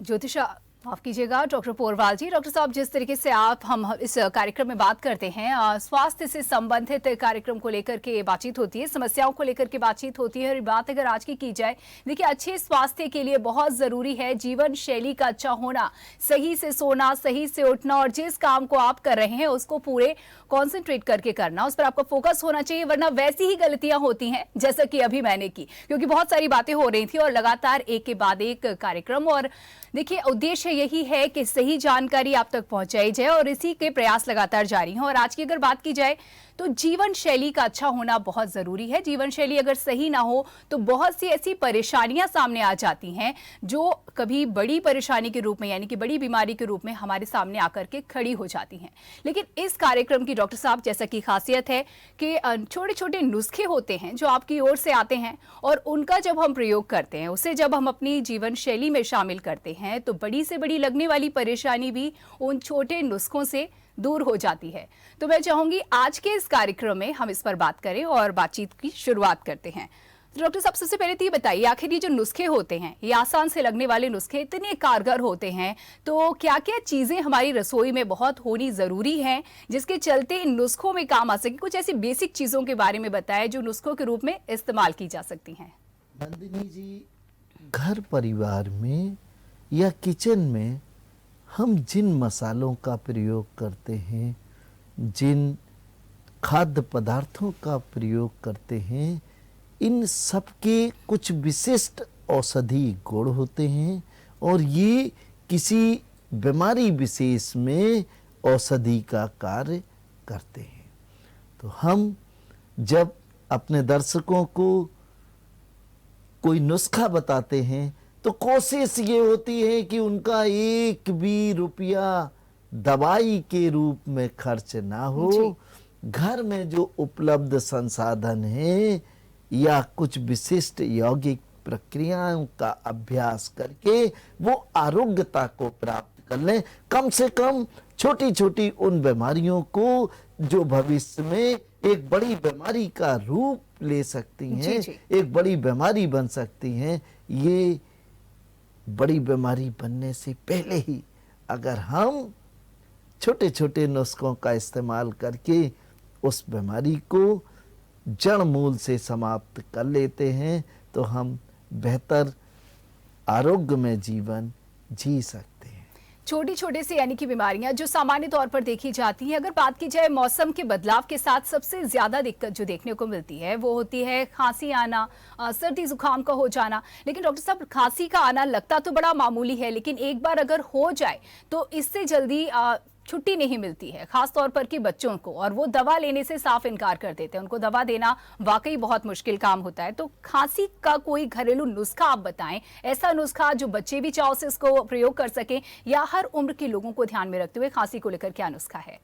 ज्योतिषा माफ कीजिएगा डॉक्टर पोरवाल जी। डॉक्टर साहब, जिस तरीके से हम इस कार्यक्रम में बात करते हैं, स्वास्थ्य से संबंधित कार्यक्रम को लेकर के बातचीत होती है, समस्याओं को लेकर के बातचीत होती है। और बात अगर आज की जाए, देखिए, अच्छे स्वास्थ्य के लिए बहुत जरूरी है जीवन शैली का अच्छा होना, सही से सोना, सही से उठना, और जिस काम को आप कर रहे हैं उसको पूरे कॉन्सेंट्रेट करके करना, उस पर आपका फोकस होना चाहिए, वरना वैसी ही गलतियां होती हैं जैसा कि अभी मैंने की। क्योंकि बहुत सारी बातें हो रही थी और लगातार एक के बाद एक कार्यक्रम, और देखिए उद्देश्य यही है कि सही जानकारी आप तक पहुंचाई जाए, और इसी के प्रयास लगातार जारी हैं। और आज की अगर बात की जाए तो जीवन शैली का अच्छा होना बहुत जरूरी है। जीवन शैली अगर सही ना हो तो बहुत सी ऐसी परेशानियां सामने आ जाती हैं जो कभी बड़ी परेशानी के रूप में, यानी कि बड़ी बीमारी के रूप में हमारे सामने आकर के खड़ी हो जाती हैं। लेकिन इस कार्यक्रम की डॉक्टर साहब जैसा कि खासियत है कि छोटे छोटे नुस्खे होते हैं जो आपकी ओर से आते हैं, और उनका जब हम प्रयोग करते हैं, उसे जब हम अपनी जीवन शैली में शामिल करते हैं, तो बड़ी से बड़ी लगने वाली परेशानी भी उन छोटे नुस्खों से दूर हो जाती है। तो मैं चाहूंगी आज के इस कार्यक्रम में हम इस पर बात करें और बातचीत की शुरुआत करते हैं। तो डॉक्टर साहब, सबसे पहले तो ये बताइए, आखिर ये जो नुस्खे होते हैं, ये आसान से लगने वाले नुस्खे इतने कारगर होते हैं, तो क्या क्या चीजें हमारी रसोई में बहुत होनी जरूरी हैं जिसके चलते इन नुस्खों में काम आ सके? कुछ ऐसी बेसिक चीजों के बारे में बताएं जो नुस्खों के रूप में इस्तेमाल की जा सकती हैं। नंदिनी जी, घर परिवार में या किचन में हम जिन मसालों का प्रयोग करते हैं, जिन खाद्य पदार्थों का प्रयोग करते हैं, इन सब के कुछ विशिष्ट औषधि गुण होते हैं, और ये किसी बीमारी विशेष में औषधि का कार्य करते हैं। तो हम जब अपने दर्शकों को कोई नुस्खा बताते हैं तो कोशिश ये होती है कि उनका एक भी रुपया दवाई के रूप में खर्च ना हो। घर में जो उपलब्ध संसाधन है या कुछ विशिष्ट यौगिक प्रक्रियाओं का अभ्यास करके वो आरोग्यता को प्राप्त कर लें। कम से कम छोटी छोटी उन बीमारियों को जो भविष्य में एक बड़ी बीमारी का रूप ले सकती हैं, एक बड़ी बीमारी बन सकती हैं, ये बड़ी बीमारी बनने से पहले ही अगर हम छोटे छोटे नुस्खों का इस्तेमाल करके उस बीमारी को जड़ मूल से समाप्त कर लेते हैं, तो हम बेहतर आरोग्यमय जीवन जी सकते हैं। छोटी छोटे से यानी कि बीमारियां जो सामान्य तौर पर देखी जाती हैं, अगर बात की जाए मौसम के बदलाव के साथ सबसे ज्यादा दिक्कत जो देखने को मिलती है वो होती है खांसी आना, सर्दी जुकाम का हो जाना। लेकिन डॉक्टर साहब, खांसी का आना लगता तो बड़ा मामूली है, लेकिन एक बार अगर हो जाए तो इससे जल्दी छुट्टी नहीं मिलती है, खास तौर पर कि बच्चों को, और वो दवा लेने से साफ इनकार कर देते हैं। उनको दवा देना वाकई बहुत मुश्किल काम होता है। तो खांसी का कोई घरेलू नुस्खा आप बताएं, ऐसा नुस्खा जो बच्चे भी चाव से इसको प्रयोग कर सकें, या हर उम्र के लोगों को ध्यान में रखते हुए खांसी को लेकर क्या नुस्खा है?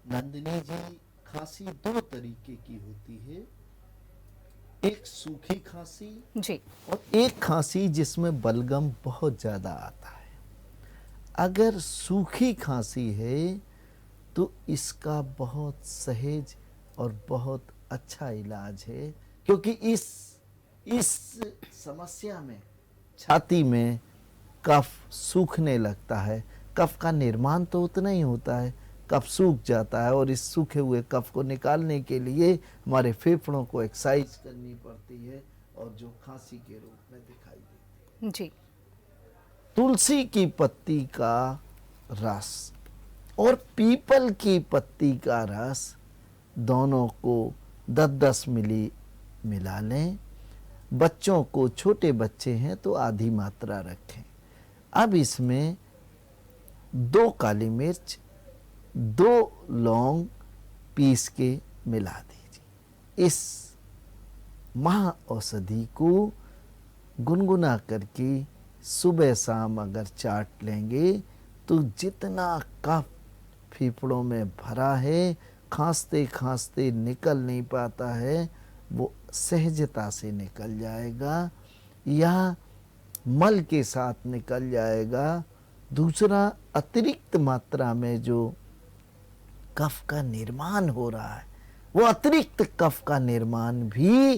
नंदिनी जी, खांसी दो तरीके की होती है, एक सूखी खांसी जी, और एक खांसी जिसमें बलगम बहुत ज्यादा आता है। अगर सूखी खांसी है तो इसका बहुत सहज और बहुत अच्छा इलाज है, क्योंकि इस समस्या में छाती में कफ सूखने लगता है। कफ का निर्माण तो उतना ही होता है, कफ सूख जाता है, और इस सूखे हुए कफ को निकालने के लिए हमारे फेफड़ों को एक्सरसाइज करनी पड़ती है, और जो खांसी के रूप में दिखाई देती है। जी, तुलसी की पत्ती का रस और पीपल की पत्ती का रस दोनों को 10-10 मिली मिला लें। बच्चों को, छोटे बच्चे हैं तो आधी मात्रा रखें। अब इसमें 2 काली मिर्च, 2 लौंग पीस के मिला दीजिए। इस महा औषधि को गुनगुना करके सुबह शाम अगर चाट लेंगे तो जितना कफ फेफड़ों में भरा है, खांसते खांसते निकल नहीं पाता है, वो सहजता से निकल जाएगा या मल के साथ निकल जाएगा। दूसरा, अतिरिक्त मात्रा में जो कफ का निर्माण हो रहा है, वो अतिरिक्त कफ का निर्माण भी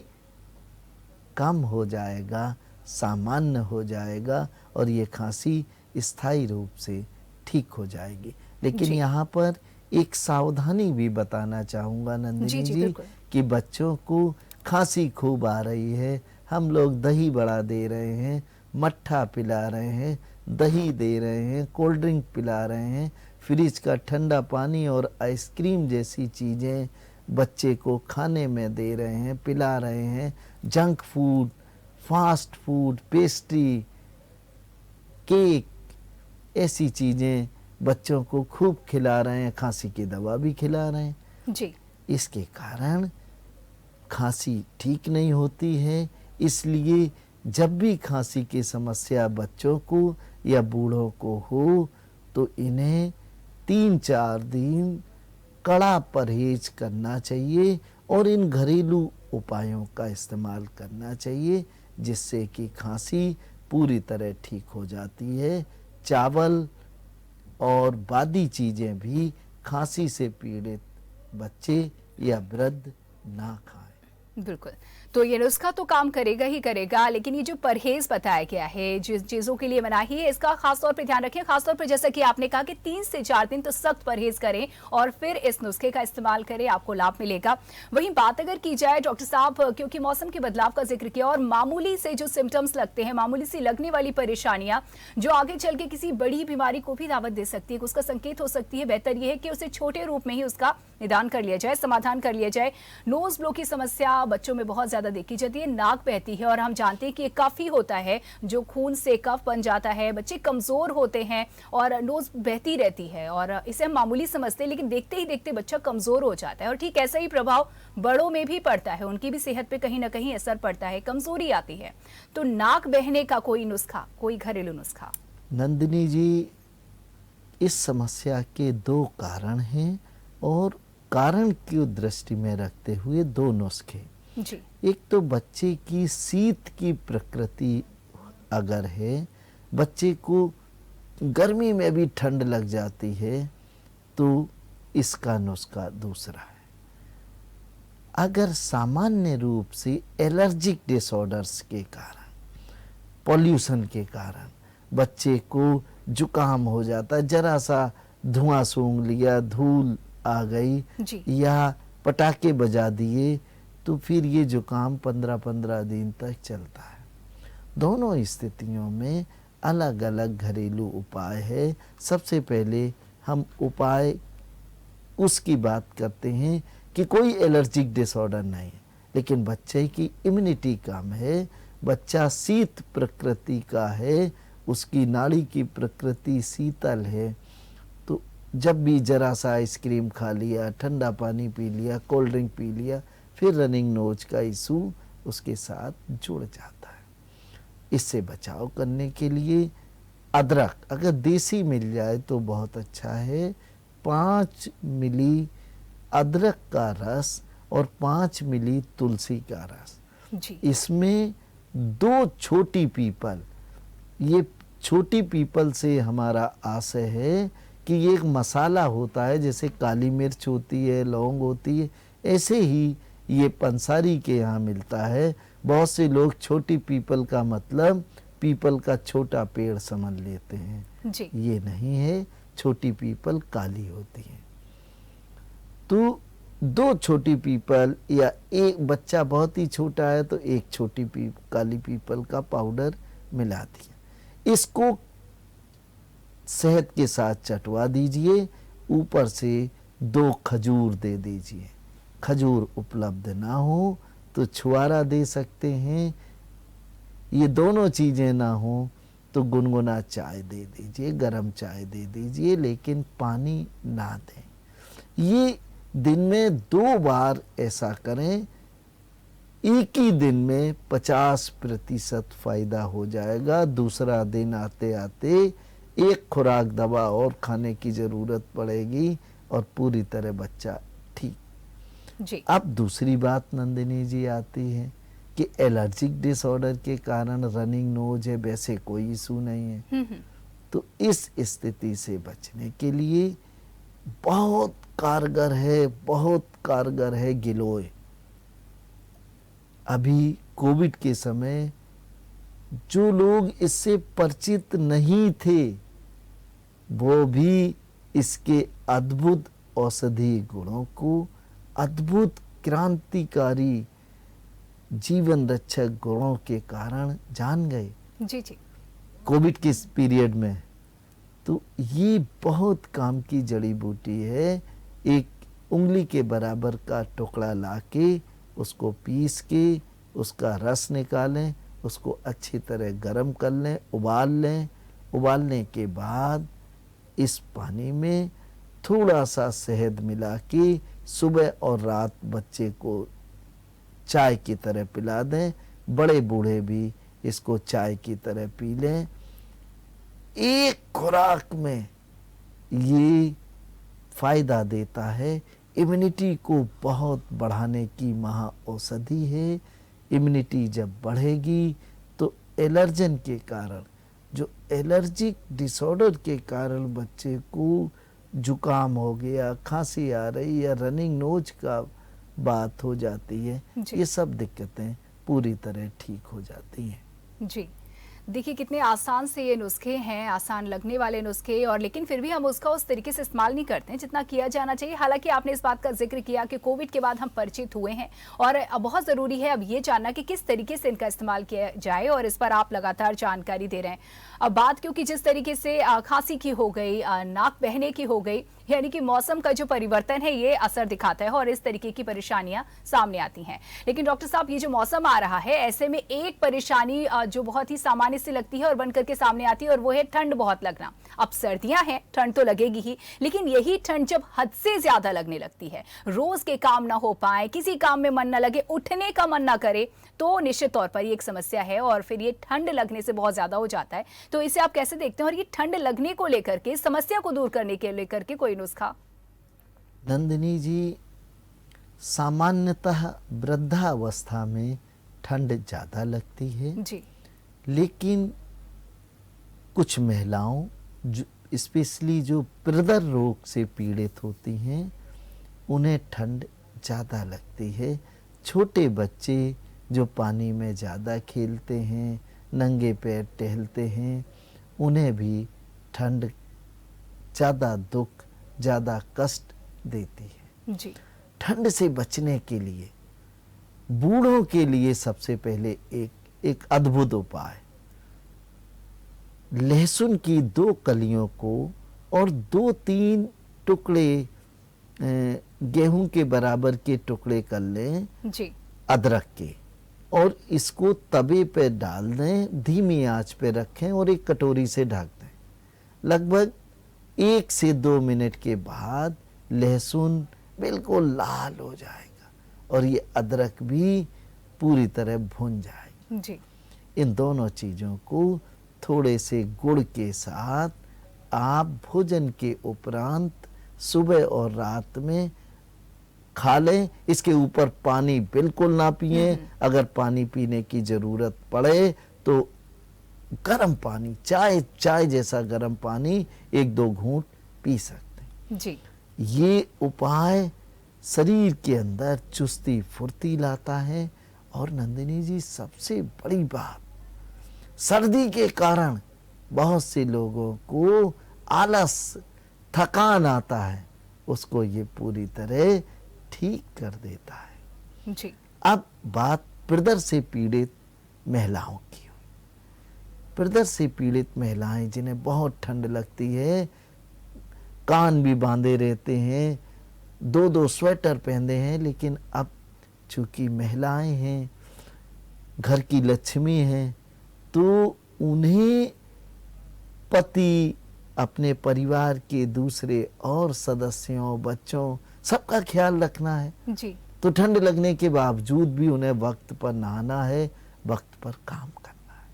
कम हो जाएगा, सामान्य हो जाएगा, और ये खांसी स्थायी रूप से ठीक हो जाएगी। लेकिन जी। यहाँ पर एक सावधानी भी बताना चाहूँगा नंदिनी जी, जी बिल्कुल। कि बच्चों को खांसी खूब आ रही है, हम लोग दही बड़ा दे रहे हैं, मट्ठा पिला रहे हैं, दही दे रहे हैं, कोल्ड ड्रिंक पिला रहे हैं, फ्रिज का ठंडा पानी और आइसक्रीम जैसी चीज़ें बच्चे को खाने में दे रहे हैं, पिला रहे हैं, junk food, fast food, pastry, cake, ऐसी चीज़ें बच्चों को खूब खिला रहे हैं, खांसी की दवा भी खिला रहे हैं। जी। इसके कारण खांसी ठीक नहीं होती है। इसलिए जब भी खांसी की समस्या बच्चों को या बूढ़ों को हो तो इन्हें 3-4 दिन कड़ा परहेज करना चाहिए और इन घरेलू उपायों का इस्तेमाल करना चाहिए, जिससे कि खांसी पूरी तरह ठीक हो जाती है। चावल और बादी चीज़ें भी खांसी से पीड़ित बच्चे या वृद्ध ना खाएं। बिल्कुल। तो ये नुस्खा तो काम करेगा ही करेगा, लेकिन ये जो परहेज़ बताया गया है, जिस चीज़ों के लिए मनाही है, इसका खास तौर पे ध्यान रखें। खास तौर पे जैसा कि आपने कहा कि 3 से 4 दिन तो सख्त परहेज़ करें और फिर इस नुस्खे का इस्तेमाल करें, आपको लाभ मिलेगा। वहीं बात अगर की जाए डॉक्टर साहब, क्योंकि मौसम के बदलाव का ज़िक्र किया और मामूली से जो सिम्पटम्स लगते हैं, मामूली सी लगने वाली परेशानियाँ जो आगे चल के किसी बड़ी बीमारी को भी दावत दे सकती है, उसका संकेत हो सकती है, बेहतर ये है कि उसे छोटे रूप में ही उसका निदान कर लिया जाए, समाधान कर लिया जाए। नोज़ ब्लो की समस्या बच्चों में बहुत ज़्यादा देखी जाती है, नाक बहती है और हम जानते हैं कि ये कफ ही होता है जो खून से कफ बन जाता है, बच्चे कमज़ोर होते हैं और नोज़ बहती रहती है और इसे हम मामूली समझते हैं, लेकिन देखते ही देखते बच्चा कमज़ोर हो जाता है और ठीक ऐसा ही प्रभाव बड़ों में भी पड़ता है, उनकी भी सेहत पे कहीं ना कहीं असर पड़ता है, कमज़ोरी आती है। तो नाक बहने का कोई नुस्खा, कोई घरेलू नुस्खा? नंदिनी जी, इस समस्या के 2 कारण हैं और कारण की दृष्टि में रखते हुए 2 नुस्खे। जी। एक तो बच्चे की शीत की प्रकृति अगर है, बच्चे को गर्मी में भी ठंड लग जाती है, तो इसका नुस्खा दूसरा है। अगर सामान्य रूप से एलर्जिक डिसऑर्डर्स के कारण, पॉल्यूशन के कारण बच्चे को जुकाम हो जाता, जरा सा धुआं सूंघ लिया, धूल आ गई जी। या पटाखे बजा दिए, तो फिर ये जुकाम 15-15 दिन तक चलता है। दोनों स्थितियों में अलग अलग घरेलू उपाय है। सबसे पहले हम उपाय उसकी बात करते हैं कि कोई एलर्जिक डिसऑर्डर नहीं है, लेकिन बच्चे की इम्यूनिटी कम है, बच्चा शीत प्रकृति का है, उसकी नाड़ी की प्रकृति शीतल है, तो जब भी जरा सा आइसक्रीम खा लिया, ठंडा पानी पी लिया, कोल्ड ड्रिंक पी लिया, फिर रनिंग नोज का इशू उसके साथ जुड़ जाता है। इससे बचाव करने के लिए अदरक अगर देसी मिल जाए तो बहुत अच्छा है। 5 मिली अदरक का रस और 5 मिली तुलसी का रस, जी। इसमें 2 छोटी पीपल, ये छोटी पीपल से हमारा आशय है कि ये एक मसाला होता है, जैसे काली मिर्च होती है, लौंग होती है, ऐसे ही ये पंसारी के यहाँ मिलता है। बहुत से लोग छोटी पीपल का मतलब पीपल का छोटा पेड़ समझ लेते हैं, जी। ये नहीं है, छोटी पीपल काली होती है। तो 2 छोटी पीपल या एक बच्चा बहुत ही छोटा है तो 1 छोटी काली पीपल का पाउडर मिला दिया, इसको शहद के साथ चटवा दीजिए, ऊपर से 2 खजूर दे दीजिए। खजूर उपलब्ध ना हो तो छुआरा दे सकते हैं, ये दोनों चीज़ें ना हो तो गुनगुना चाय दे दीजिए, गरम चाय दे दीजिए, लेकिन पानी ना दें। ये दिन में 2 बार ऐसा करें, एक ही दिन में 50% फायदा हो जाएगा। दूसरा दिन आते आते 1 खुराक दवा और खाने की ज़रूरत पड़ेगी और पूरी तरह बच्चा ठीक। जी। अब दूसरी बात नंदिनी जी आती है कि एलर्जिक डिसऑर्डर के कारण रनिंग नोज है, वैसे कोई इशू नहीं है। तो इस स्थिति से बचने के लिए बहुत कारगर है गिलोय। अभी कोविड के समय जो लोग इससे परिचित नहीं थे वो भी इसके अद्भुत औषधीय गुणों को, अद्भुत क्रांतिकारी जीवन रक्षक गुणों के कारण जान गए जी जी। कोविड के इस पीरियड में। तो ये बहुत काम की जड़ी बूटी है। एक उंगली के बराबर का टुकड़ा लाके उसको पीस के उसका रस निकालें, उसको अच्छी तरह गर्म कर लें, उबाल लें। उबालने के बाद इस पानी में थोड़ा सा शहद मिला के सुबह और रात बच्चे को चाय की तरह पिला दें। बड़े बूढ़े भी इसको चाय की तरह पी लें। एक खुराक में ये फायदा देता है। इम्यूनिटी को बहुत बढ़ाने की महा औषधि है। इम्यूनिटी जब बढ़ेगी तो एलर्जन के कारण, जो एलर्जिक डिसऑर्डर के कारण बच्चे को जुकाम हो गया, खांसी आ रही या रनिंग नोज का बात हो जाती है, ये सब दिक्कतें पूरी तरह ठीक हो जाती हैं। जी, देखिए कितने आसान से ये नुस्खे हैं, आसान लगने वाले नुस्खे, और लेकिन फिर भी हम उसका उस तरीके से इस्तेमाल नहीं करते हैं जितना किया जाना चाहिए। हालांकि आपने इस बात का जिक्र किया कि कोविड के बाद हम परिचित हुए हैं और बहुत ज़रूरी है अब ये जानना कि किस तरीके से इनका इस्तेमाल किया जाए, और इस पर आप लगातार जानकारी दे रहे हैं। अब बात क्योंकि जिस तरीके से खांसी की हो गई, नाक बहने की हो गई, यानी कि मौसम का जो परिवर्तन है ये असर दिखाता है और इस तरीके की परेशानियां सामने आती हैं। लेकिन डॉक्टर साहब, ये जो मौसम आ रहा है, ऐसे में एक परेशानी जो बहुत ही सामान्य सी लगती है और बनकर के सामने आती है, और वो है ठंड बहुत लगना। अब सर्दियां हैं, ठंड तो लगेगी ही, लेकिन यही ठंड जब हद से ज्यादा लगने लगती है, रोज के काम ना हो पाए, किसी काम में मन ना लगे, उठने का मन ना करे, तो निश्चित तौर पर ये एक समस्या है और फिर ये ठंड लगने से बहुत ज्यादा हो जाता है। तो इसे आप कैसे देखते हैं, और ये ठंड लगने को लेकर के, समस्या को दूर करने के लेकर के कोई नुस्खा? नंदिनी जी, सामान्यतः वृद्धावस्था में ठंड ज़्यादा लगती है जी, लेकिन कुछ महिलाओं स्पेशली जो प्रदर रोग से पीड़ित होती हैं, उन्हें ठंड ज़्यादा लगती है। छोटे बच्चे जो पानी में ज़्यादा खेलते हैं, नंगे पैर टहलते हैं, उन्हें भी ठंड ज़्यादा दुख, ज़्यादा कष्ट देती है। जी, ठंड से बचने के लिए बूढ़ों के लिए सबसे पहले एक अद्भुत उपाय, लहसुन की 2 कलियों को और 2-3 टुकड़े गेहूं के बराबर के टुकड़े कर लें जी, अदरक के, और इसको तवे पे डाल दें, धीमी आंच पे रखें और एक कटोरी से ढक दें। लगभग 1 से 2 मिनट के बाद लहसुन बिल्कुल लाल हो जाएगा और ये अदरक भी पूरी तरह भुन जाएगी। जी, इन दोनों चीज़ों को थोड़े से गुड़ के साथ आप भोजन के उपरांत सुबह और रात में खा लें। इसके ऊपर पानी बिल्कुल ना पिएं। अगर पानी पीने की ज़रूरत पड़े तो गर्म पानी, चाय जैसा गर्म पानी 1-2 घूंट पी सकते हैं। जी, ये उपाय शरीर के अंदर चुस्ती फुर्ती लाता है। और नंदिनी जी, सबसे बड़ी बात, सर्दी के कारण बहुत से लोगों को आलस, थकान आता है, उसको ये पूरी तरह ठीक कर देता है। जी, अब बात प्रदर से पीड़ित महिलाओं की। प्रदर से पीड़ित महिलाएं जिन्हें बहुत ठंड लगती है, कान भी बांधे रहते हैं, 2-2 स्वेटर पहनते हैं, लेकिन अब चूंकि महिलाएं हैं, घर की लक्ष्मी हैं, तो उन्हें पति, अपने परिवार के दूसरे और सदस्यों, बच्चों, सबका ख्याल रखना है। जी, तो ठंड लगने के बावजूद भी उन्हें वक्त पर नहाना है, वक्त पर काम करना है।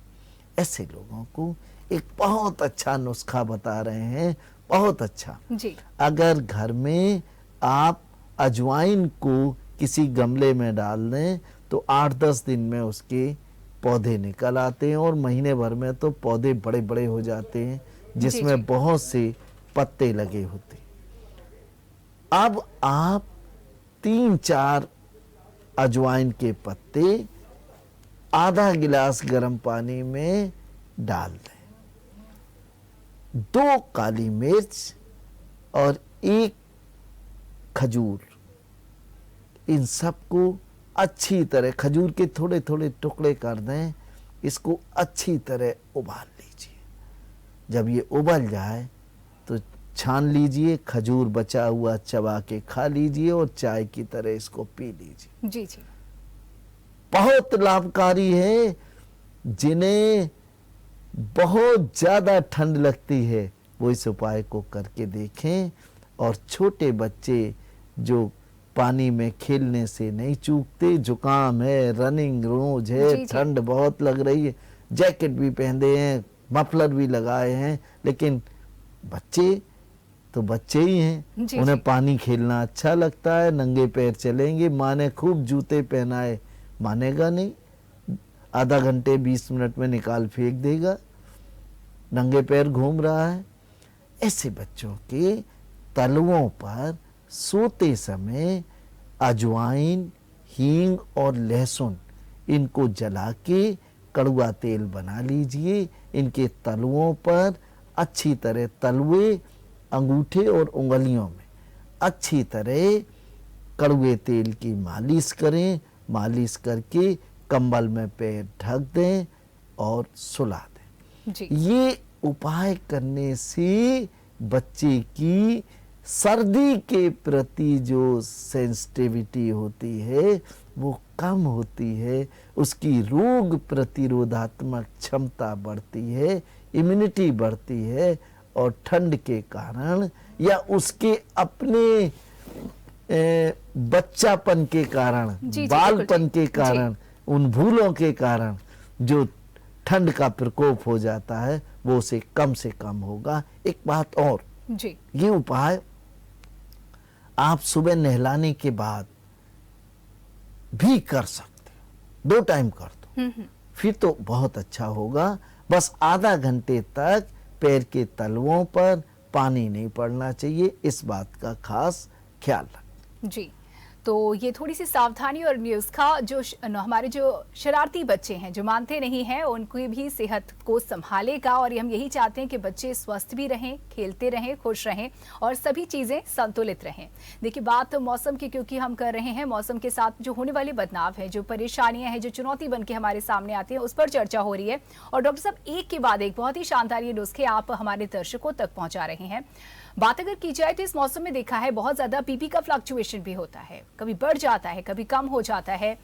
ऐसे लोगों को एक बहुत अच्छा नुस्खा बता रहे हैं, बहुत अच्छा। जी, अगर घर में आप अजवाइन को किसी गमले में डाल दें तो 8-10 दिन में उसके पौधे निकल आते हैं और महीने भर में तो पौधे बड़े बड़े हो जाते हैं, जिसमें जी, बहुत से पत्ते लगे होते हैं। अब आप 3-4 अजवाइन के पत्ते आधा गिलास गर्म पानी में डाल दें। 2 काली मिर्च और 1 खजूर, इन सबको अच्छी तरह, खजूर के थोड़े थोड़े टुकड़े कर दें, इसको अच्छी तरह उबाल लीजिए। जब ये उबल जाए तो छान लीजिए, खजूर बचा हुआ चबा के खा लीजिए और चाय की तरह इसको पी लीजिए। जी जी। बहुत लाभकारी है। जिन्हें बहुत ज्यादा ठंड लगती है वो इस उपाय को करके देखें। और छोटे बच्चे जो पानी में खेलने से नहीं चूकते, जुकाम है, रनिंग रोज है, ठंड बहुत लग रही है, जैकेट भी पहनते हैं, मफलर भी लगाए हैं, लेकिन बच्चे तो बच्चे ही हैं, उन्हें पानी खेलना अच्छा लगता है, नंगे पैर चलेंगे, माँ ने खूब जूते पहनाए, मानेगा नहीं, आधा घंटे 20 मिनट में निकाल फेंक देगा, नंगे पैर घूम रहा है। ऐसे बच्चों के तलवों पर सोते समय अजवाइन, हींग और लहसुन, इनको जला के कड़वा तेल बना लीजिए। इनके तलवों पर अच्छी तरह, तलवे, अंगूठे और उंगलियों में अच्छी तरह कड़वे तेल की मालिश करें। मालिश करके कंबल में पैर ढक दें और सुला दें। जी। ये उपाय करने से बच्चे की सर्दी के प्रति जो सेंसिटिविटी होती है वो कम होती है, उसकी रोग प्रतिरोधात्मक क्षमता बढ़ती है, इम्यूनिटी बढ़ती है, और ठंड के कारण या उसके अपने बच्चापन के कारण, बालपन के कारण, उन भूलों के कारण जो ठंड का प्रकोप हो जाता है वो उसे कम से कम होगा। एक बात और जी। ये उपाय आप सुबह नहलाने के बाद भी कर सकते हो, 2 टाइम कर दो, फिर तो बहुत अच्छा होगा। बस आधा घंटे तक पैर के तलवों पर पानी नहीं पड़ना चाहिए, इस बात का खास ख्याल रखें। जी, तो ये थोड़ी सी सावधानी और नुस्खा जो हमारे जो शरारती बच्चे हैं, जो मानते नहीं हैं, उनकी भी सेहत को संभालेगा। और हम यही चाहते हैं कि बच्चे स्वस्थ भी रहें, खेलते रहें, खुश रहें और सभी चीज़ें संतुलित रहें। देखिए, बात मौसम की क्योंकि हम कर रहे हैं, मौसम के साथ जो होने वाले बदलाव है, जो परेशानियां हैं, जो चुनौती बन के हमारे सामने आती हैं, उस पर चर्चा हो रही है। और डॉक्टर साहब, एक के बाद एक बहुत ही शानदार ये नुस्खे आप हमारे दर्शकों तक पहुंचा रहे हैं। बात अगर की जाए तो इस मौसम में देखा है बहुत ज्यादा बीपी का फ्लक्चुएशन भी होता है, कभी बढ़ जाता है, कभी कम हो जाता है।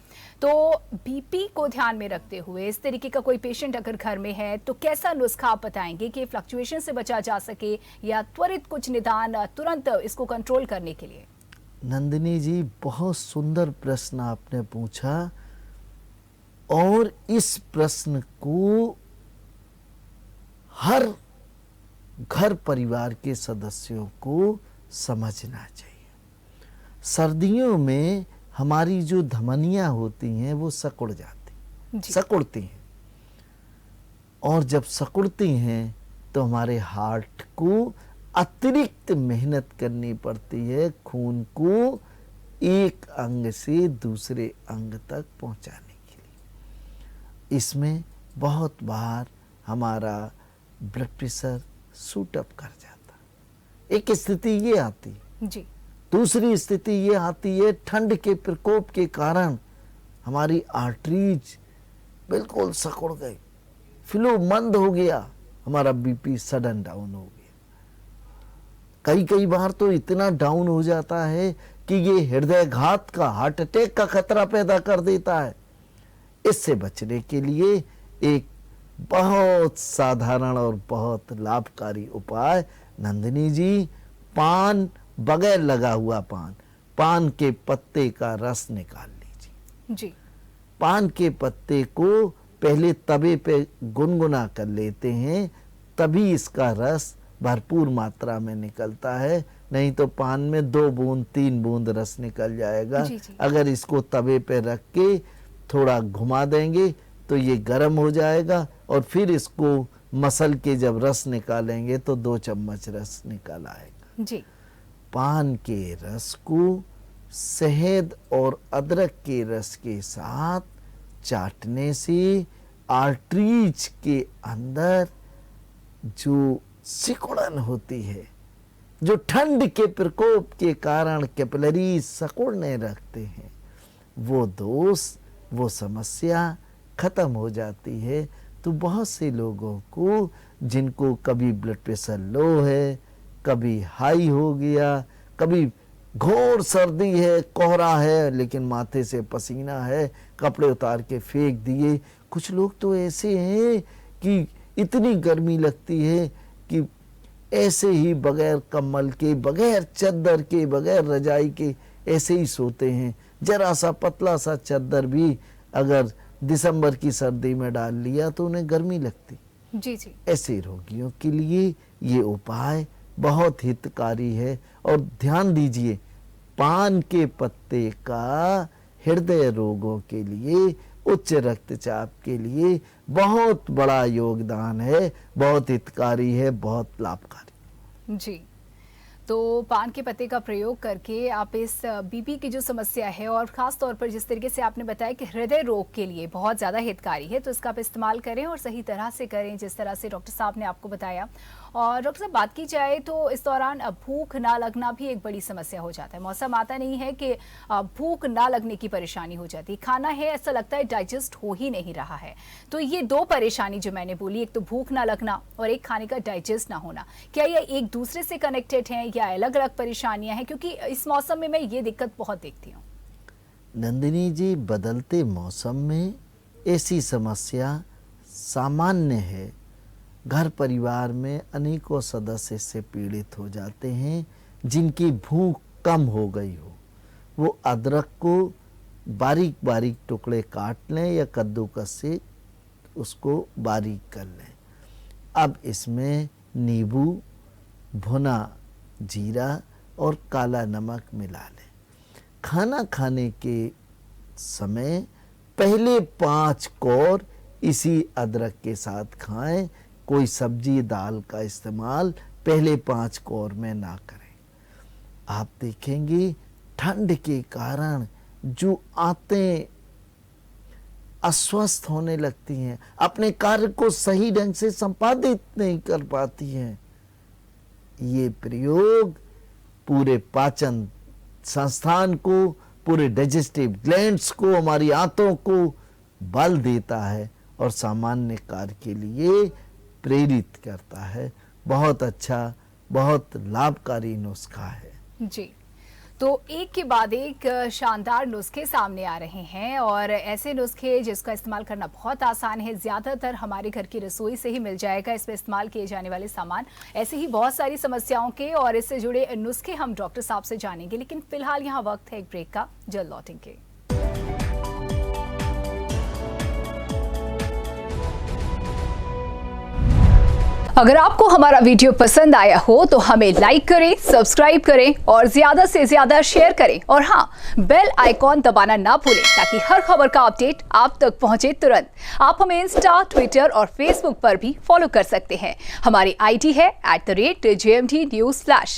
तो बीपी को ध्यान में रखते हुए इस तरीके का कोई पेशेंट अगर घर में है तो कैसा नुस्खा आप बताएंगे कि फ्लक्चुएशन से बचा जा सके या त्वरित कुछ निदान तुरंत इसको कंट्रोल करने के लिए? नंदिनी जी, बहुत सुंदर प्रश्न आपने पूछा और इस प्रश्न को हर घर परिवार के सदस्यों को समझना चाहिए। सर्दियों में हमारी जो धमनियां होती हैं वो सिकुड़ जाती, सिकुड़ती हैं, और जब सिकुड़ती हैं तो हमारे हार्ट को अतिरिक्त मेहनत करनी पड़ती है खून को एक अंग से दूसरे अंग तक पहुंचाने के लिए। इसमें बहुत बार हमारा ब्लड प्रेशर सूट अप कर जाता। एक स्थिति ये आती जी। दूसरी स्थिति ये आती है, ठंड के प्रकोप के कारण हमारी आर्टरीज बिल्कुल सिकुड़ गई, फ्लो मंद हो गया, हमारा बीपी सडन डाउन हो गया। कई बार तो इतना डाउन हो जाता है कि ये हृदय घात का, हार्ट अटैक का खतरा पैदा कर देता है। इससे बचने के लिए एक बहुत साधारण और बहुत लाभकारी उपाय, नंदिनी जी, पान, बगैर लगा हुआ पान, पान के पत्ते का रस निकाल लीजिए। जी। पान के पत्ते को पहले तवे पे गुनगुना कर लेते हैं, तभी इसका रस भरपूर मात्रा में निकलता है, नहीं तो पान में 2 बूंद 3 बूंद रस निकल जाएगा। अगर इसको तवे पे रख के थोड़ा घुमा देंगे तो ये गर्म हो जाएगा, और फिर इसको मसल के जब रस निकालेंगे तो 2 चम्मच रस निकल आएगा। जी। पान के रस को शहद और अदरक के रस के साथ चाटने से आर्टरीज के अंदर जो सिकुड़न होती है, जो ठंड के प्रकोप के कारण कैपिलरी सिकुड़ने लगते हैं, वो दोष, वो समस्या खत्म हो जाती है। तो बहुत से लोगों को, जिनको कभी ब्लड प्रेशर लो है, कभी हाई हो गया, कभी घोर सर्दी है, कोहरा है, लेकिन माथे से पसीना है, कपड़े उतार के फेंक दिए। कुछ लोग तो ऐसे हैं कि इतनी गर्मी लगती है कि ऐसे ही बगैर कम्बल के, बगैर चद्दर के, बगैर रजाई के ऐसे ही सोते हैं। जरा सा पतला सा चद्दर भी अगर दिसंबर की सर्दी में डाल लिया तो उन्हें गर्मी लगती। जी जी। ऐसे रोगियों के लिए ये उपाय बहुत हितकारी है। और ध्यान दीजिए, पान के पत्ते का हृदय रोगों के लिए, उच्च रक्तचाप के लिए बहुत बड़ा योगदान है, बहुत हितकारी है, बहुत लाभकारी। जी, तो पान के पत्ते का प्रयोग करके आप इस बीपी की जो समस्या है, और ख़ास तौर पर जिस तरीके से आपने बताया कि हृदय रोग के लिए बहुत ज़्यादा हितकारी है, तो इसका आप इस्तेमाल करें और सही तरह से करें, जिस तरह से डॉक्टर साहब ने आपको बताया। और डॉक्टर साहब, बात की जाए तो इस दौरान भूख ना लगना भी एक बड़ी समस्या हो जाता है। मौसम आता नहीं है कि भूख ना लगने की परेशानी हो जाती है, खाना है ऐसा लगता है डाइजेस्ट हो ही नहीं रहा है। तो ये दो परेशानी जो मैंने बोली, एक तो भूख ना लगना और एक खाने का डाइजेस्ट ना होना, क्या ये एक दूसरे से कनेक्टेड हैं या अलग अलग परेशानियां हैं? क्योंकि इस मौसम में मैं ये दिक्कत बहुत देखती हूँ। नंदिनी जी, बदलते मौसम में ऐसी समस्या सामान्य है। घर परिवार में अनेकों सदस्य इससे पीड़ित हो जाते हैं जिनकी भूख कम हो गई हो। वो अदरक को बारीक बारीक टुकड़े काट लें या कद्दूकस से उसको बारीक कर लें। अब इसमें नींबू, भुना जीरा और काला नमक मिला लें। खाना खाने के समय पहले 5 कौर इसी अदरक के साथ खाएं। कोई सब्जी दाल का इस्तेमाल पहले 5 कौर में ना करें। आप देखेंगे ठंड के कारण जो आंतें अस्वस्थ होने लगती हैं, अपने कार्य को सही ढंग से संपादित नहीं कर पाती हैं। ये प्रयोग पूरे पाचन संस्थान को, पूरे डाइजेस्टिव ग्लैंड्स को, हमारी आंतों को बल देता है और सामान्य कार्य के लिए प्रेरित करता है। बहुत अच्छा, बहुत लाभकारी नुस्खा है। जी, तो एक के बाद एक शानदार नुस्खे सामने आ रहे हैं, और ऐसे नुस्खे जिसका इस्तेमाल करना बहुत आसान है, ज़्यादातर हमारे घर की रसोई से ही मिल जाएगा। इसमें इस्तेमाल किए जाने वाले सामान ऐसे ही बहुत सारी समस्याओं के और इससे जुड़े नुस्खे हम डॉक्टर साहब से जानेंगे। लेकिन फिलहाल यहाँ वक्त है एक ब्रेक का, जल्द लौटेंगे। अगर आपको हमारा वीडियो पसंद आया हो तो हमें लाइक करें, सब्सक्राइब करें और ज्यादा से ज्यादा शेयर करें। और हाँ, बेल आइकॉन दबाना ना भूलें ताकि हर खबर का अपडेट आप तक पहुंचे तुरंत। आप हमें इंस्टा, ट्विटर और फेसबुक पर भी फॉलो कर सकते हैं। हमारी आईडी है @JMT News Flash।